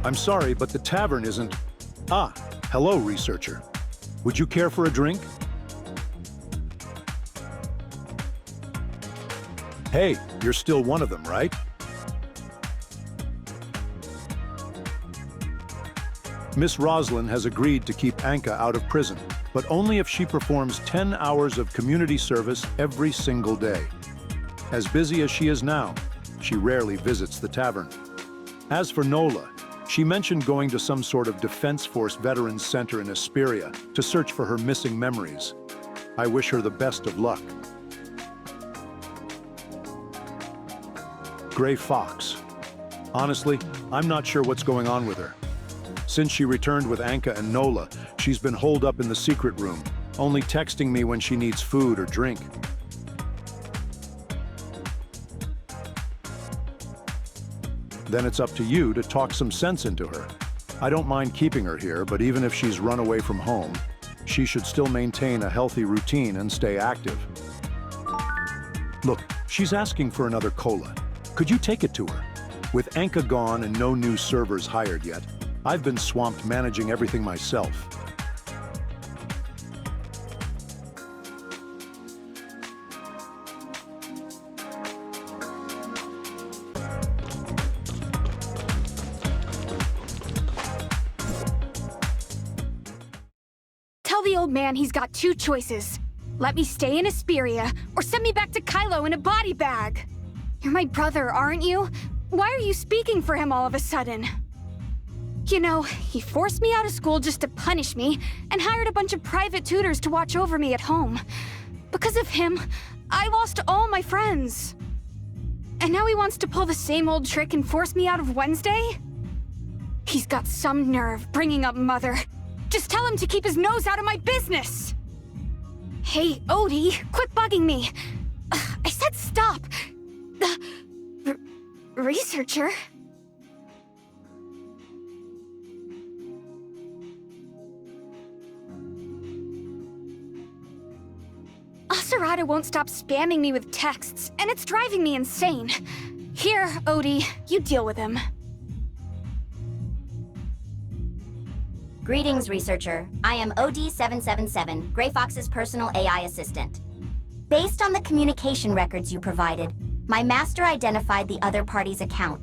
I'm sorry, but the tavern isn't... Ah, hello, researcher. Would you care for a drink? Hey, you're still one of them, right? Miss Roslyn has agreed to keep Anka out of prison, but only if she performs 10 hours of community service every single day. As busy as she is now, she rarely visits the tavern. As for Nola, she mentioned going to some sort of Defense Force Veterans Center in Asperia to search for her missing memories. I wish her the best of luck. Gray Fox. Honestly, I'm not sure what's going on with her. Since she returned with Anka and Nola, she's been holed up in the secret room, only texting me when she needs food or drink. Then it's up to you to talk some sense into her. I don't mind keeping her here, but even if she's run away from home, she should still maintain a healthy routine and stay active. Look, she's asking for another cola. Could you take it to her? With Anka gone and no new servers hired yet, I've been swamped managing everything myself. Tell the old man he's got two choices. Let me stay in Asperia, or send me back to Kylo in a body bag. You're my brother, aren't you? Why are you speaking for him all of a sudden? You know, he forced me out of school just to punish me, and hired a bunch of private tutors to watch over me at home. Because of him, I lost all my friends. And now he wants to pull the same old trick and force me out of Wednesday? He's got some nerve bringing up Mother. Just tell him to keep his nose out of my business! Hey, Odie, quit bugging me! I said stop! Researcher? Asurada won't stop spamming me with texts, and it's driving me insane. Here, Odie, you deal with him. Greetings, researcher. I am OD777, Gray Fox's personal AI assistant. Based on the communication records you provided, my master identified the other party's account.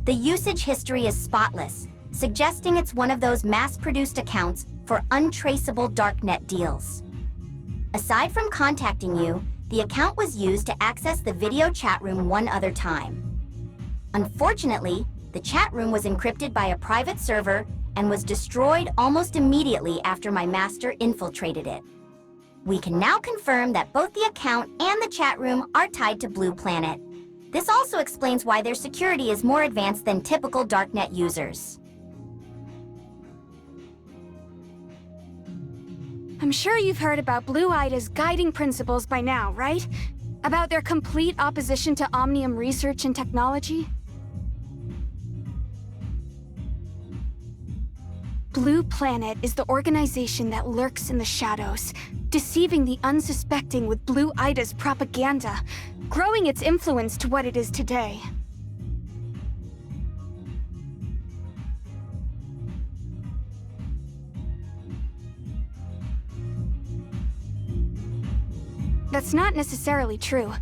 The usage history is spotless, suggesting it's one of those mass-produced accounts for untraceable darknet deals. Aside from contacting you, the account was used to access the video chat room one other time. Unfortunately, the chat room was encrypted by a private server and was destroyed almost immediately after my master infiltrated it. We can now confirm that both the account and the chat room are tied to Blue Planet. This also explains why their security is more advanced than typical darknet users. I'm sure you've heard about Blue Ida's guiding principles by now, right? About their complete opposition to Omnium research and technology? Blue Planet is the organization that lurks in the shadows, deceiving the unsuspecting with Blue Ida's propaganda, growing its influence to what it is today. That's not necessarily true.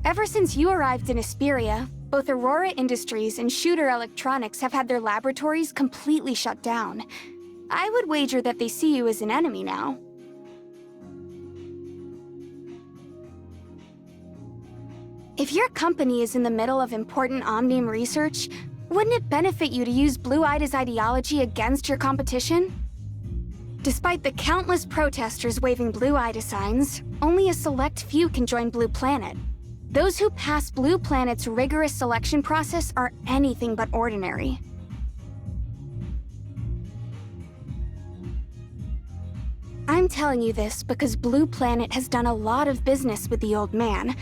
Ever since you arrived in Asperia, both Aurora Industries and Shooter Electronics have had their laboratories completely shut down. I would wager that they see you as an enemy now. If your company is in the middle of important Omnium research, wouldn't it benefit you to use Blue Ida's ideology against your competition? Despite the countless protesters waving Blue Ida signs, only a select few can join Blue Planet. Those who pass Blue Planet's rigorous selection process are anything but ordinary. I'm telling you this because Blue Planet has done a lot of business with the old man.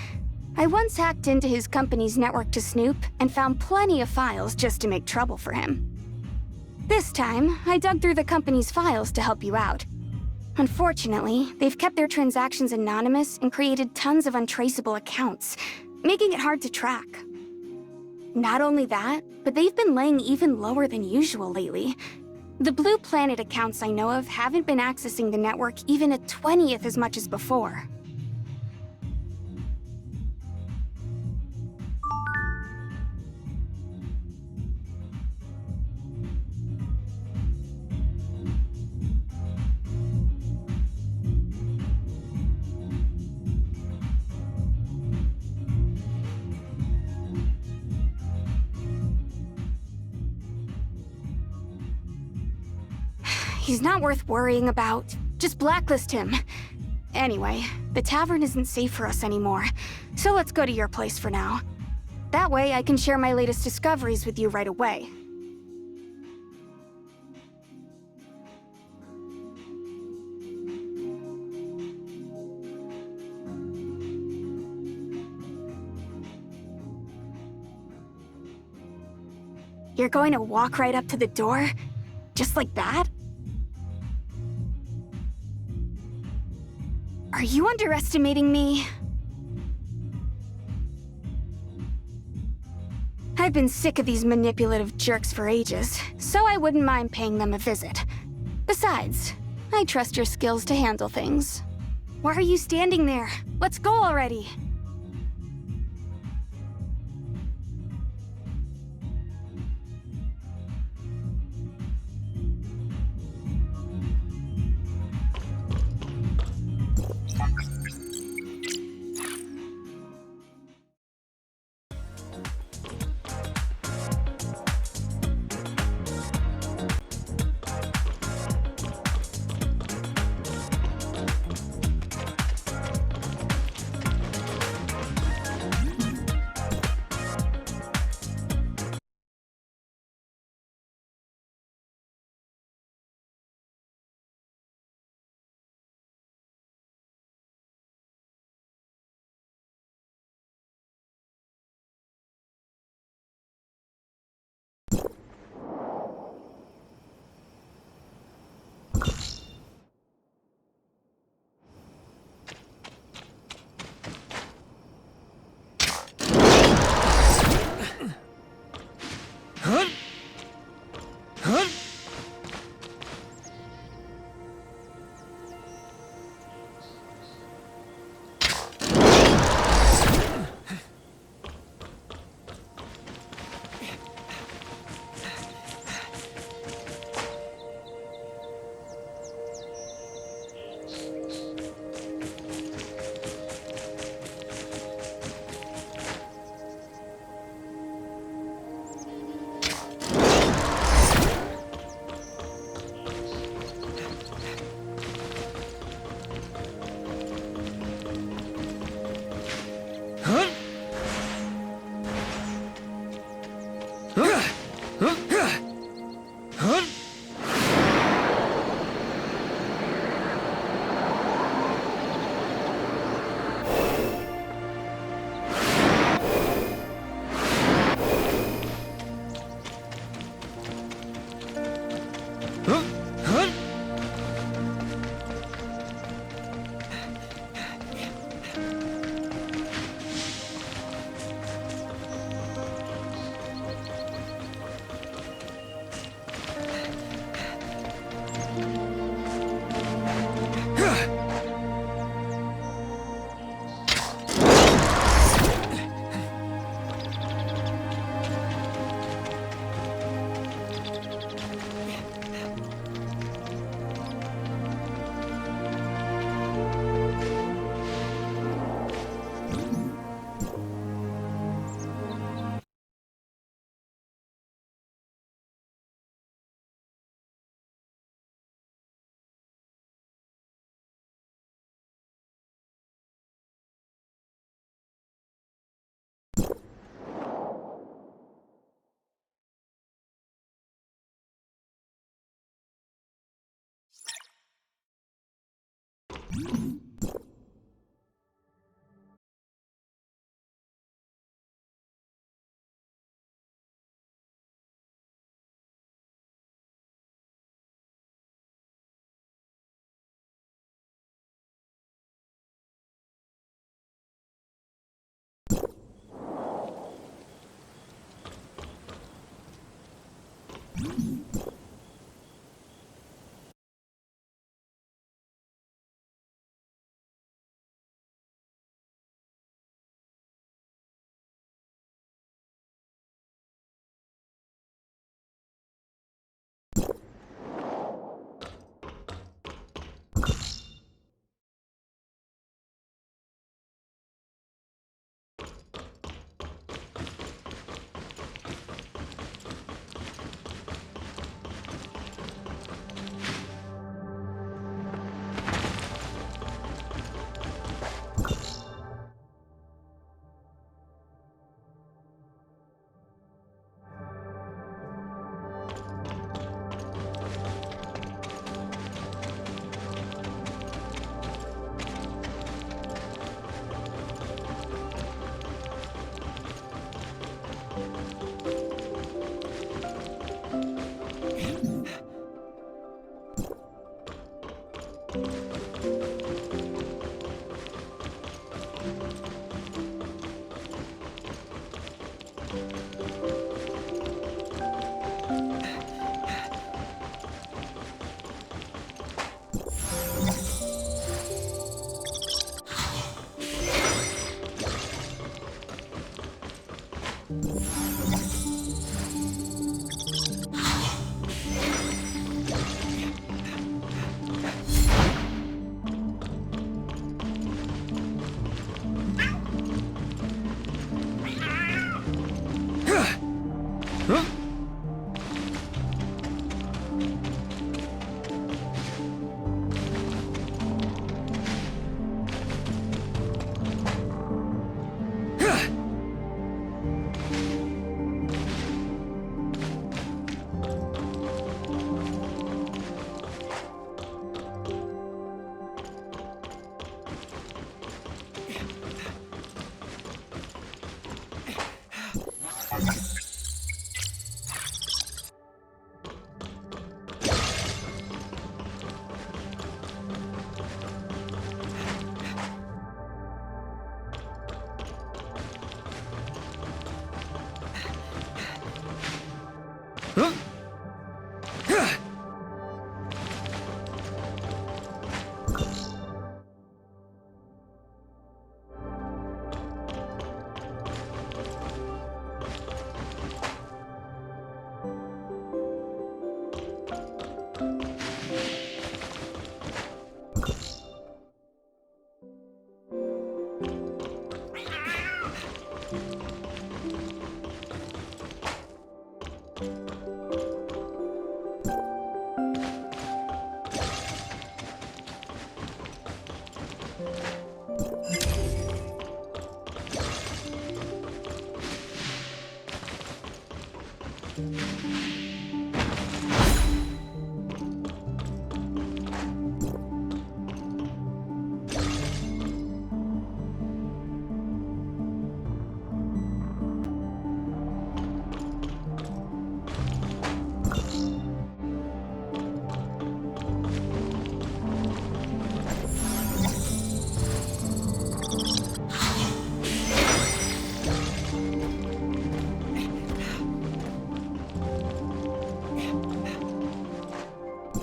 I once hacked into his company's network to snoop and found plenty of files just to make trouble for him. This time, I dug through the company's files to help you out. Unfortunately, they've kept their transactions anonymous and created tons of untraceable accounts, making it hard to track. Not only that, but they've been laying even lower than usual lately. The Blue Planet accounts I know of haven't been accessing the network even a 20th as much as before. He's not worth worrying about. Just blacklist him. Anyway, the tavern isn't safe for us anymore, so let's go to your place for now. That way I can share my latest discoveries with you right away. You're going to walk right up to the door? Just like that? Are you underestimating me? I've been sick of these manipulative jerks for ages, so I wouldn't mind paying them a visit. Besides, I trust your skills to handle things. Why are you standing there? Let's go already!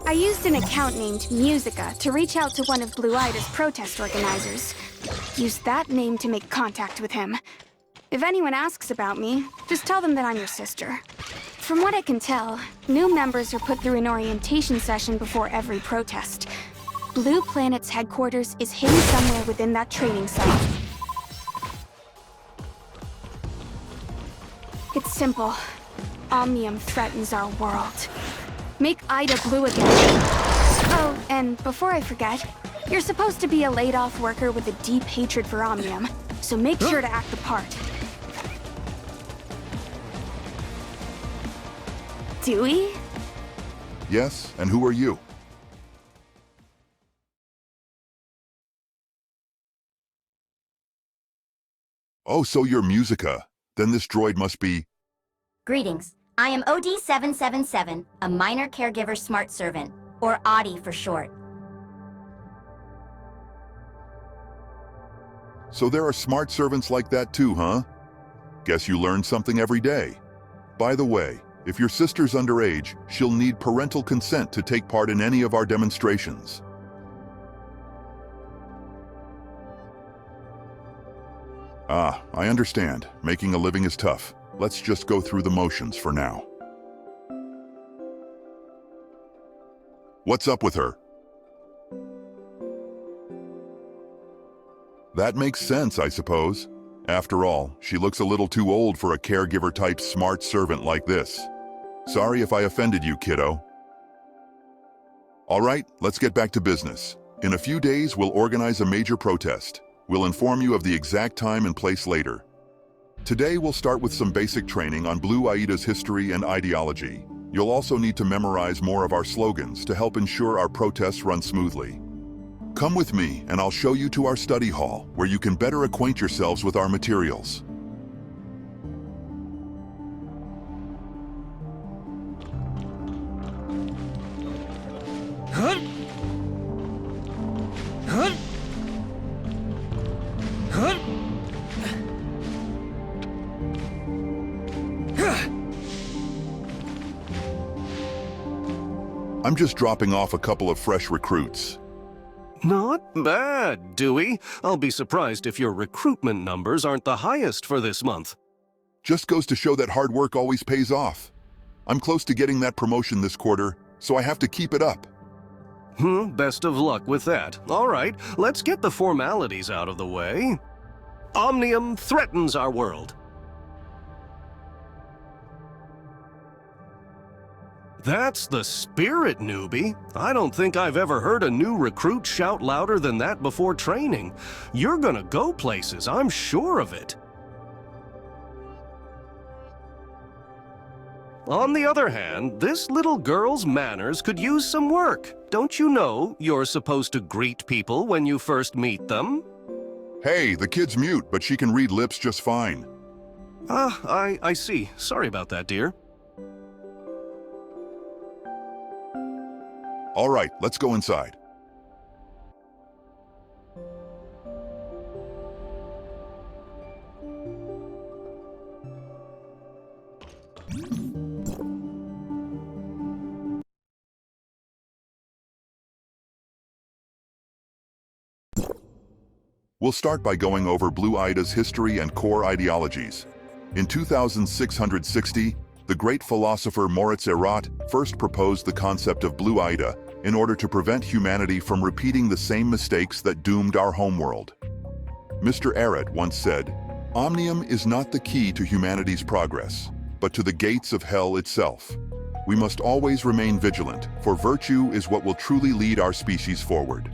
I used an account named Musica to reach out to one of Blue Ida's protest organizers. Used that name to make contact with him. If anyone asks about me, just tell them that I'm your sister. From what I can tell, new members are put through an orientation session before every protest. Blue Planet's headquarters is hidden somewhere within that training site. It's simple. Omnium threatens our world. Make Ida blue again. Oh, and before I forget, you're supposed to be a laid-off worker with a deep hatred for Omnium, so make sure to act the part. Dewey? Yes, and who are you? Oh, so you're Musica. Then this droid must be... Greetings. I am OD777, a minor caregiver smart servant, or ODI for short. So there are smart servants like that too, huh? Guess you learn something every day. By the way, If your sister's underage, she'll need parental consent to take part in any of our demonstrations. Ah, I understand. Making a living is tough. Let's just go through the motions for now. What's up with her? That makes sense, I suppose. After all, she looks a little too old for a caregiver-type smart servant like this. Sorry if I offended you, kiddo. All right, let's get back to business. In a few days, we'll organize a major protest. We'll inform you of the exact time and place later. Today, we'll start with some basic training on Blue Aida's history and ideology. You'll also need to memorize more of our slogans to help ensure our protests run smoothly. Come with me, and I'll show you to our study hall, where you can better acquaint yourselves with our materials. I'm just dropping off a couple of fresh recruits. Not bad, Dewey. I'll be surprised if your recruitment numbers aren't the highest for this month. Just goes to show that hard work always pays off. I'm close to getting that promotion this quarter, so I have to keep it up. Best of luck with that. All right, let's get the formalities out of the way. Omnium threatens our world. That's the spirit, newbie. I don't think I've ever heard a new recruit shout louder than that before training. You're gonna go places, I'm sure of it. On the other hand, this little girl's manners could use some work. Don't you know you're supposed to greet people when you first meet them? Hey, the kid's mute, but she can read lips just fine. I see. Sorry about that, dear. All right, let's go inside. We'll start by going over Blue Aida's history and core ideologies. In 2660, the great philosopher Moritz Erat first proposed the concept of Blue Aida in order to prevent humanity from repeating the same mistakes that doomed our homeworld. Mr. Erat once said, "Omnium is not the key to humanity's progress, but to the gates of hell itself. We must always remain vigilant, for virtue is what will truly lead our species forward."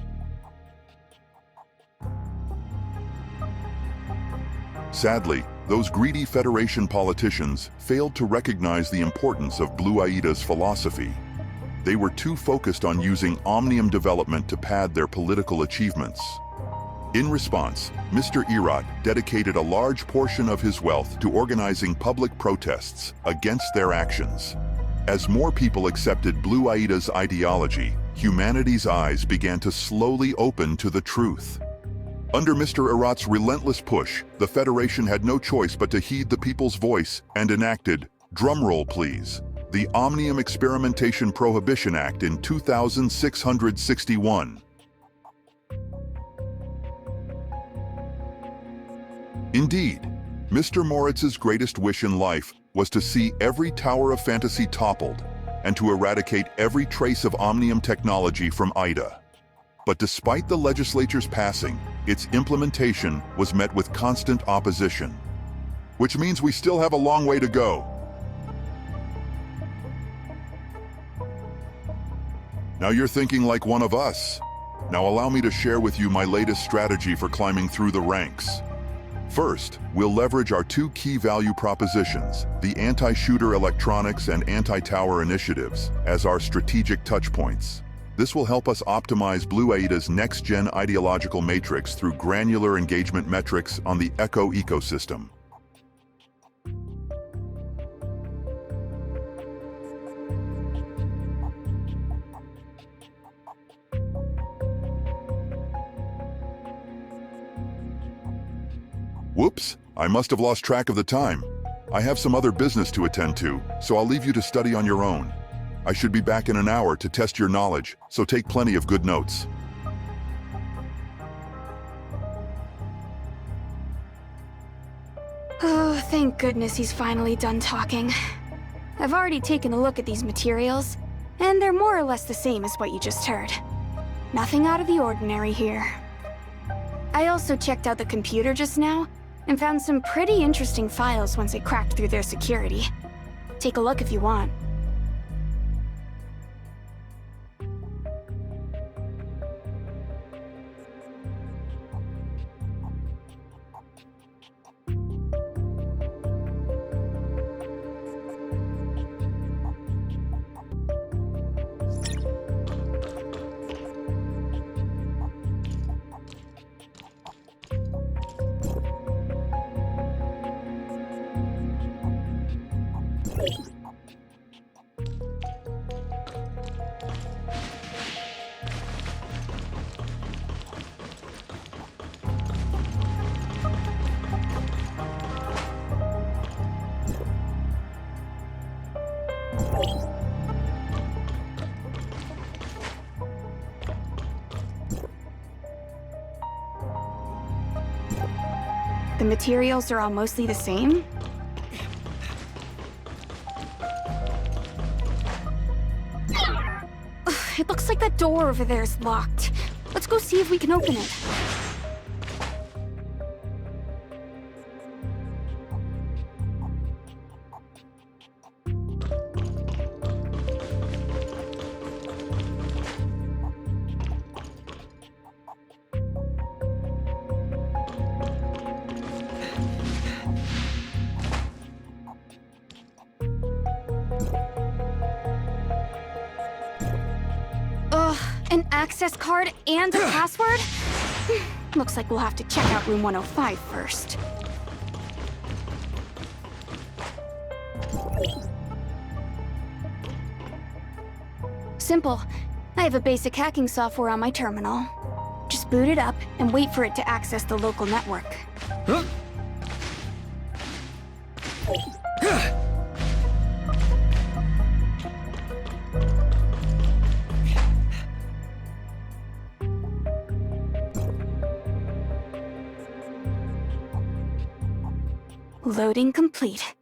Sadly, those greedy Federation politicians failed to recognize the importance of Blue Aida's philosophy. They were too focused on using Omnium development to pad their political achievements. In response, Mr. Erat dedicated a large portion of his wealth to organizing public protests against their actions. As more people accepted Blue Aida's ideology, humanity's eyes began to slowly open to the truth. Under Mr. Erat's relentless push, the Federation had no choice but to heed the people's voice and enacted, drumroll please, the Omnium Experimentation Prohibition Act in 2661. Indeed, Mr. Moritz's greatest wish in life was to see every tower of fantasy toppled and to eradicate every trace of Omnium technology from Aida. But despite the legislature's passing, its implementation was met with constant opposition. Which means we still have a long way to go. Now you're thinking like one of us. Now allow me to share with you my latest strategy for climbing through the ranks. First, we'll leverage our two key value propositions, the anti-shooter electronics and anti-tower initiatives, as our strategic touchpoints. This will help us optimize Blue Aida's next-gen ideological matrix through granular engagement metrics on the Echo ecosystem. Whoops, I must have lost track of the time. I have some other business to attend to, so I'll leave you to study on your own. I should be back in an hour to test your knowledge, so take plenty of good notes. Oh, thank goodness he's finally done talking. I've already taken a look at these materials, and they're more or less the same as what you just heard. Nothing out of the ordinary here. I also checked out the computer just now, and found some pretty interesting files once it cracked through their security. Take a look if you want. The materials are all mostly the same? Ugh, it looks like that door over there is locked. Let's go see if we can open it. An access card and a password? Looks like we'll have to check out room 105 first. Simple. I have a basic hacking software on my terminal. Just boot it up and wait for it to access the local network. Loading complete.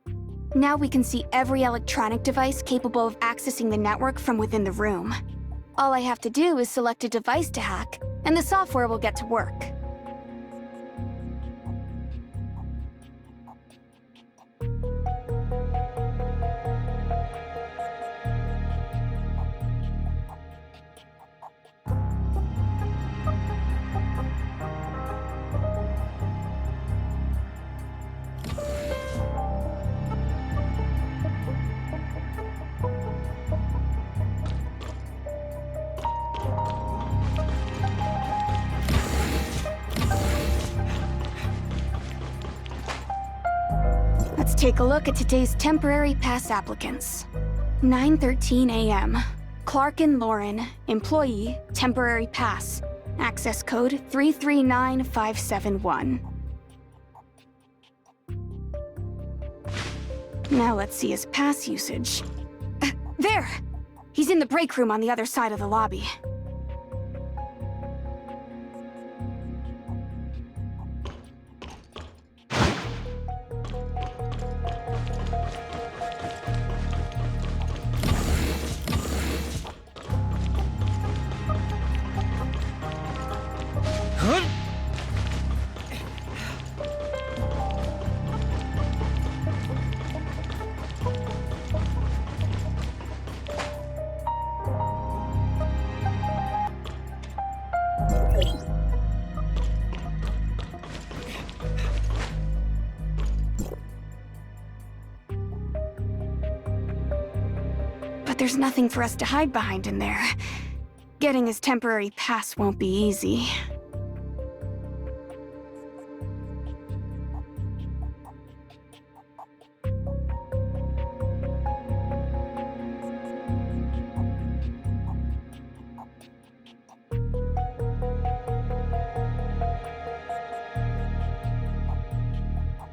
Now we can see every electronic device capable of accessing the network from within the room. All I have to do is select a device to hack, and the software will get to work. Let's take a look at today's temporary pass applicants. 9:13 a.m. Clark and Lauren, employee, temporary pass. Access code 339571. Now let's see his pass usage. There! He's in the break room on the other side of the lobby. But there's nothing for us to hide behind in there. Getting his temporary pass won't be easy.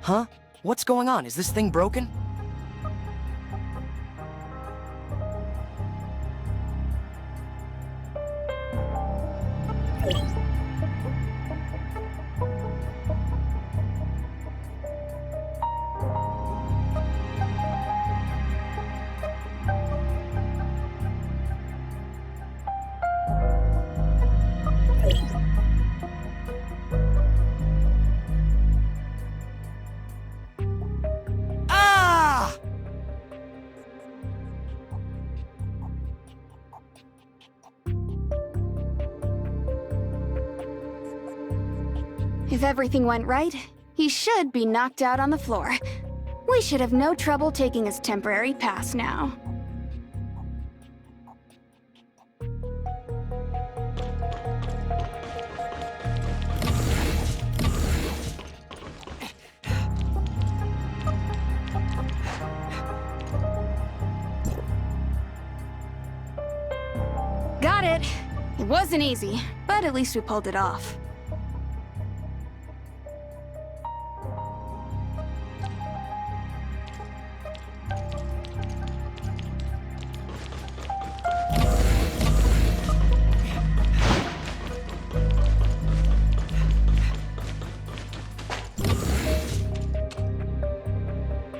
Huh? What's going on? Is this thing broken? If everything went right, he should be knocked out on the floor. We should have no trouble taking his temporary pass now. Got it. It wasn't easy, but at least we pulled it off.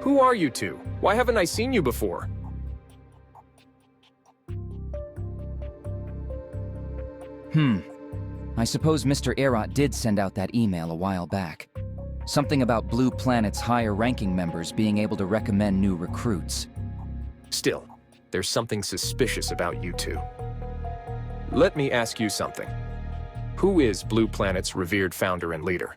Who are you two? Why haven't I seen you before? I suppose Mr. Erot did send out that email a while back. Something about Blue Planet's higher-ranking members being able to recommend new recruits. Still, there's something suspicious about you two. Let me ask you something. Who is Blue Planet's revered founder and leader?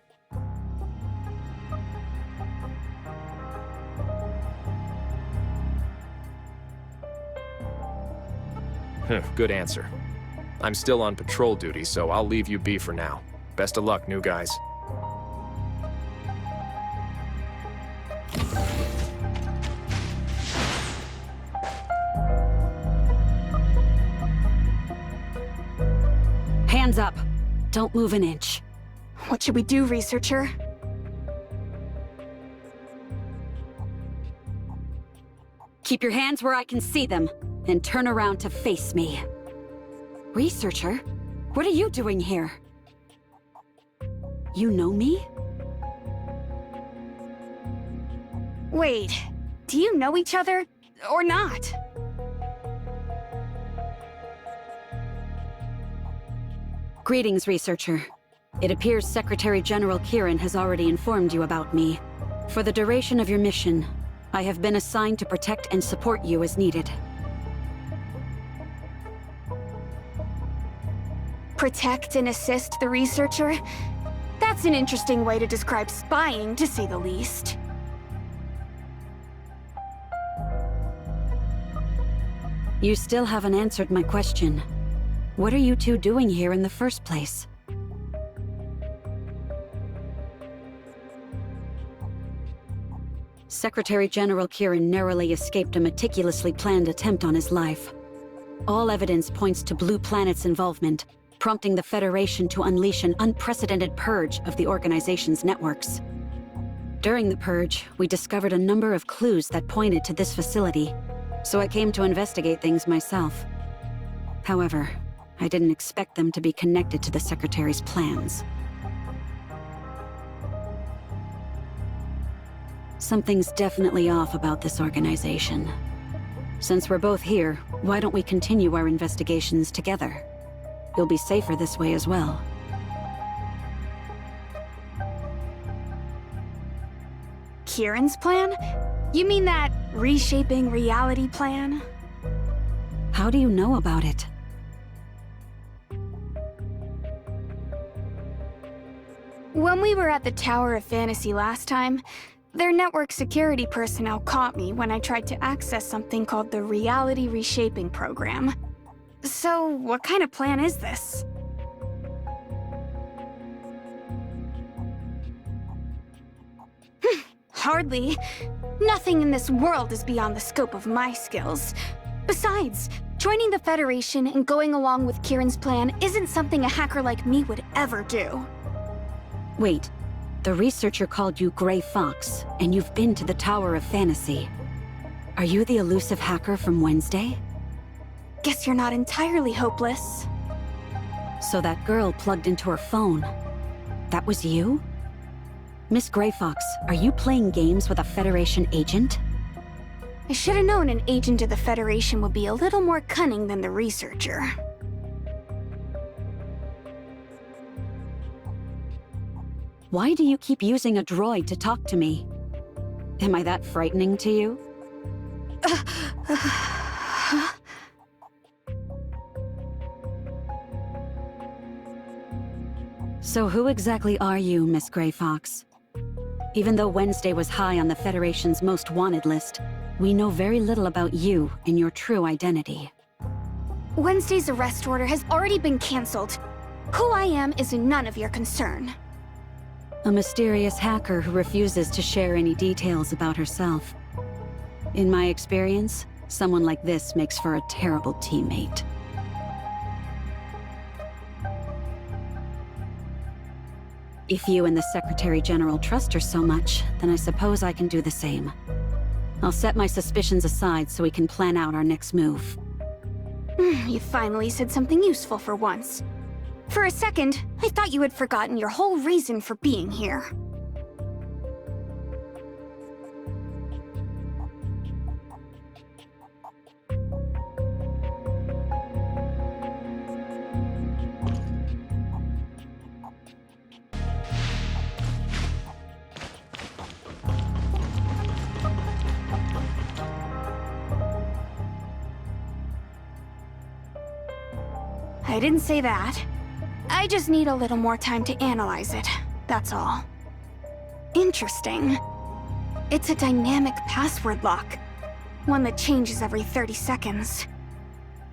Good answer. I'm still on patrol duty, so I'll leave you be for now. Best of luck, new guys. Hands up. Don't move an inch. What should we do, researcher? Keep your hands where I can see them, and turn around to face me. Researcher? What are you doing here? You know me? Wait, do you know each other? Or not? Greetings, researcher. It appears Secretary General Kieran has already informed you about me. For the duration of your mission, I have been assigned to protect and support you as needed. Protect and assist the researcher? That's an interesting way to describe spying, to say the least. You still haven't answered my question. What are you two doing here in the first place? Secretary General Kieran narrowly escaped a meticulously planned attempt on his life. All evidence points to Blue Planet's involvement, prompting the Federation to unleash an unprecedented purge of the organization's networks. During the purge, we discovered a number of clues that pointed to this facility, so I came to investigate things myself. However, I didn't expect them to be connected to the Secretary's plans. Something's definitely off about this organization. Since we're both here, why don't we continue our investigations together? You'll be safer this way as well. Kieran's plan? You mean that reshaping reality plan? How do you know about it? When we were at the Tower of Fantasy last time, their network security personnel caught me when I tried to access something called the Reality Reshaping Program. So, what kind of plan is this? Hardly. Nothing in this world is beyond the scope of my skills. Besides, joining the Federation and going along with Kieran's plan isn't something a hacker like me would ever do. Wait, The researcher called you Gray Fox, and you've been to the Tower of Fantasy. Are you the elusive hacker from Wednesday? Guess you're not entirely hopeless. So that girl plugged into her phone. That was you? Miss Gray Fox, are you playing games with a Federation agent? I should have known an agent of the Federation would be a little more cunning than the researcher. Why do you keep using a droid to talk to me? Am I that frightening to you? So who exactly are you, Miss Gray Fox? Even though Wednesday was high on the Federation's most wanted list, we know very little about you and your true identity. Wednesday's arrest order has already been cancelled. Who I am is none of your concern. A mysterious hacker who refuses to share any details about herself. In my experience, someone like this makes for a terrible teammate. If you and the Secretary General trust her so much, then I suppose I can do the same. I'll set my suspicions aside so we can plan out our next move. You finally said something useful for once. For a second, I thought you had forgotten your whole reason for being here. I didn't say that. I just need a little more time to analyze it, that's all. Interesting. It's a dynamic password lock. One that changes every 30 seconds.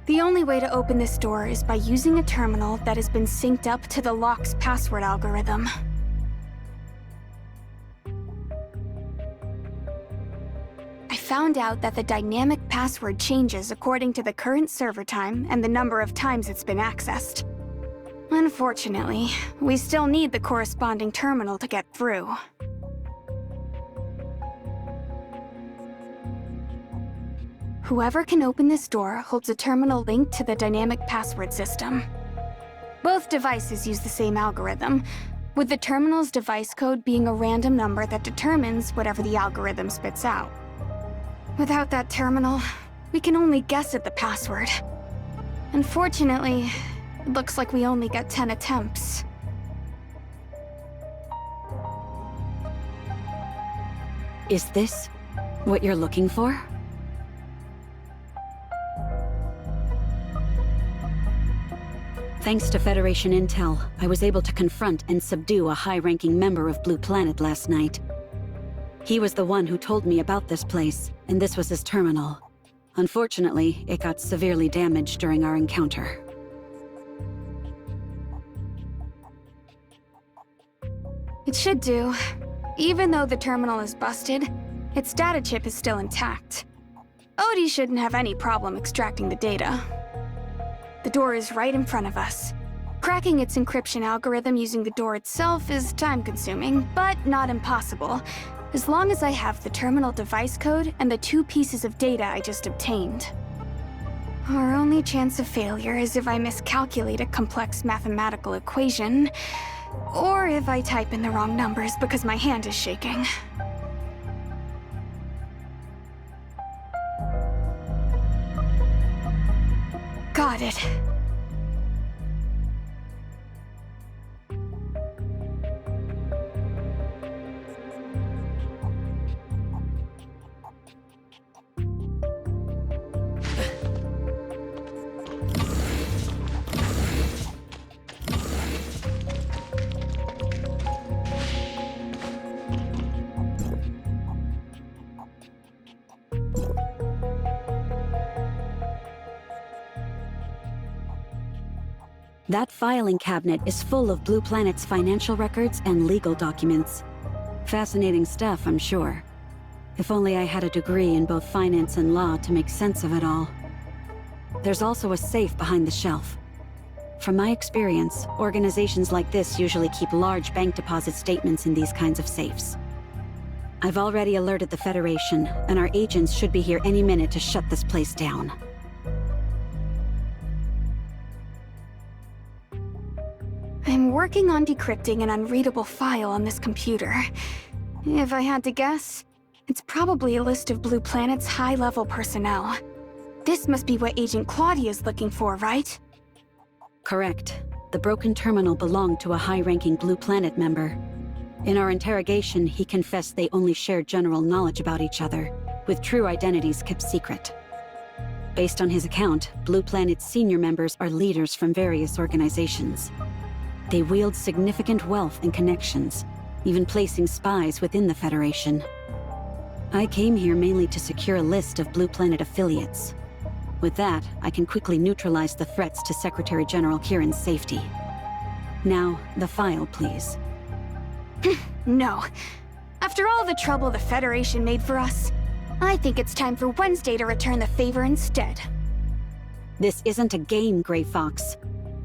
The only way to open this door is by using a terminal that has been synced up to the lock's password algorithm. I found out that the dynamic password changes according to the current server time and the number of times it's been accessed. Unfortunately, we still need the corresponding terminal to get through. Whoever can open this door holds a terminal linked to the dynamic password system. Both devices use the same algorithm, with the terminal's device code being a random number that determines whatever the algorithm spits out. Without that terminal, we can only guess at the password. Unfortunately, it looks like we only get 10 attempts. Is this what you're looking for? Thanks to Federation intel, I was able to confront and subdue a high-ranking member of Blue Planet last night. He was the one who told me about this place, and this was his terminal. Unfortunately, it got severely damaged during our encounter. It should do. Even though the terminal is busted, its data chip is still intact. Odie shouldn't have any problem extracting the data. The door is right in front of us. Cracking its encryption algorithm using the door itself is time-consuming, but not impossible, as long as I have the terminal device code and the 2 pieces of data I just obtained. Our only chance of failure is if I miscalculate a complex mathematical equation, or if I type in the wrong numbers because my hand is shaking. Got it. That filing cabinet is full of Blue Planet's financial records and legal documents. Fascinating stuff, I'm sure. If only I had a degree in both finance and law to make sense of it all. There's also a safe behind the shelf. From my experience, organizations like this usually keep large bank deposit statements in these kinds of safes. I've already alerted the Federation, and our agents should be here any minute to shut this place down. I'm working on decrypting an unreadable file on this computer. If I had to guess, it's probably a list of Blue Planet's high-level personnel. This must be what Agent Claudia's looking for, right? Correct. The broken terminal belonged to a high-ranking Blue Planet member. In our interrogation, he confessed they only shared general knowledge about each other, with true identities kept secret. Based on his account, Blue Planet's senior members are leaders from various organizations. They wield significant wealth and connections, even placing spies within the Federation. I came here mainly to secure a list of Blue Planet affiliates. With that, I can quickly neutralize the threats to Secretary General Kieran's safety. Now, the file, please. No. After all the trouble the Federation made for us, I think it's time for Wednesday to return the favor instead. This isn't a game, Gray Fox.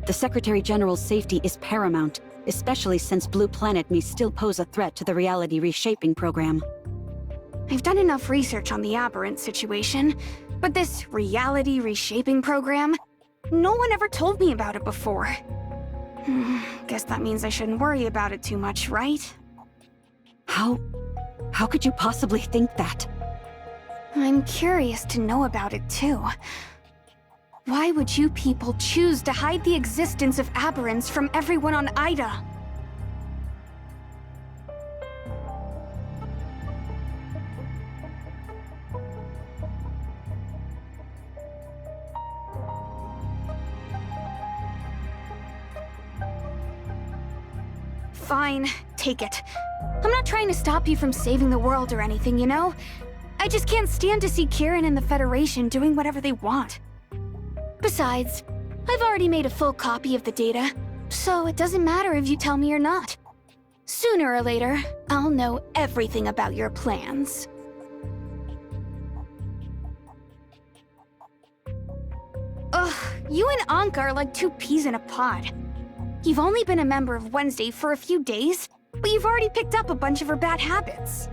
The Secretary General's safety is paramount, especially since Blue Planet may still pose a threat to the reality reshaping program. I've done enough research on the Aberrant situation, but this reality reshaping program, no one ever told me about it before. Guess that means I shouldn't worry about it too much, right? How could you possibly think that? I'm curious to know about it too. Why would you people choose to hide the existence of aberrants from everyone on Ida? Fine, take it. I'm not trying to stop you from saving the world or anything, you know? I just can't stand to see Kieran and the Federation doing whatever they want. Besides, I've already made a full copy of the data, so it doesn't matter if you tell me or not. Sooner or later, I'll know everything about your plans. Ugh, you and Anka are like two peas in a pod. You've only been a member of Wednesday for a few days, but you've already picked up a bunch of her bad habits.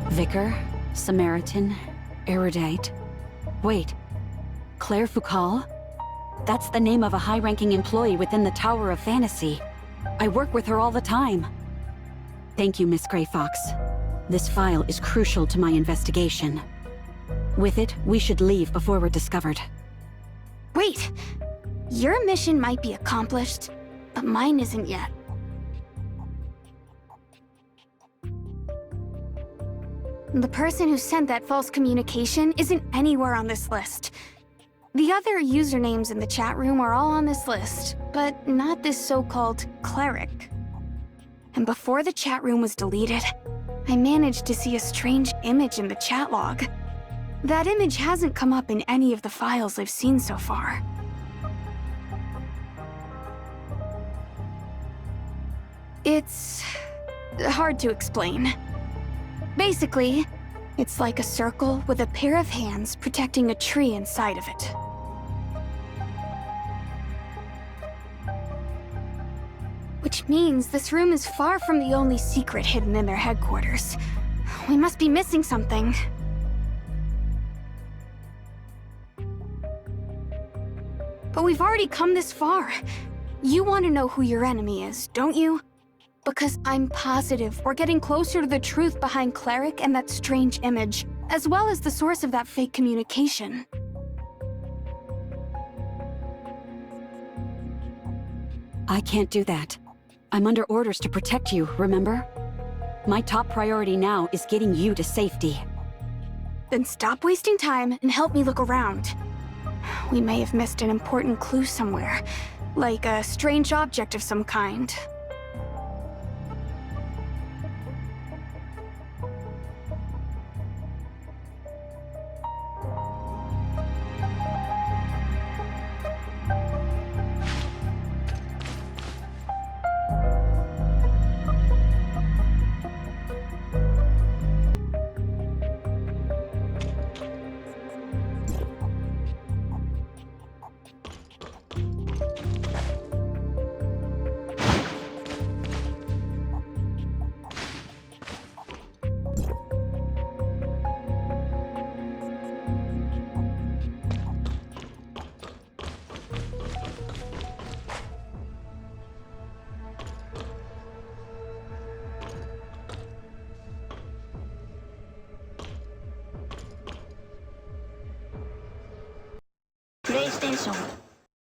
Vicar, Samaritan, Erudite. Wait, Claire Foucault? That's the name of a high-ranking employee within the Tower of Fantasy. I work with her all the time. Thank you, Miss Gray Fox. This file is crucial to my investigation. With it, we should leave before we're discovered. Wait! Your mission might be accomplished, but mine isn't yet. The person who sent that false communication isn't anywhere on this list. The other usernames in the chat room are all on this list, but not this so-called cleric. And before the chat room was deleted, I managed to see a strange image in the chat log. That image hasn't come up in any of the files I've seen so far. It's hard to explain. Basically, it's like a circle with a pair of hands protecting a tree inside of it. Which means this room is far from the only secret hidden in their headquarters. We must be missing something. But we've already come this far. You want to know who your enemy is, don't you? Because I'm positive we're getting closer to the truth behind Cleric and that strange image, as well as the source of that fake communication. I can't do that. I'm under orders to protect you, remember? My top priority now is getting you to safety. Then stop wasting time and help me look around. We may have missed an important clue somewhere, like a strange object of some kind. PlayStation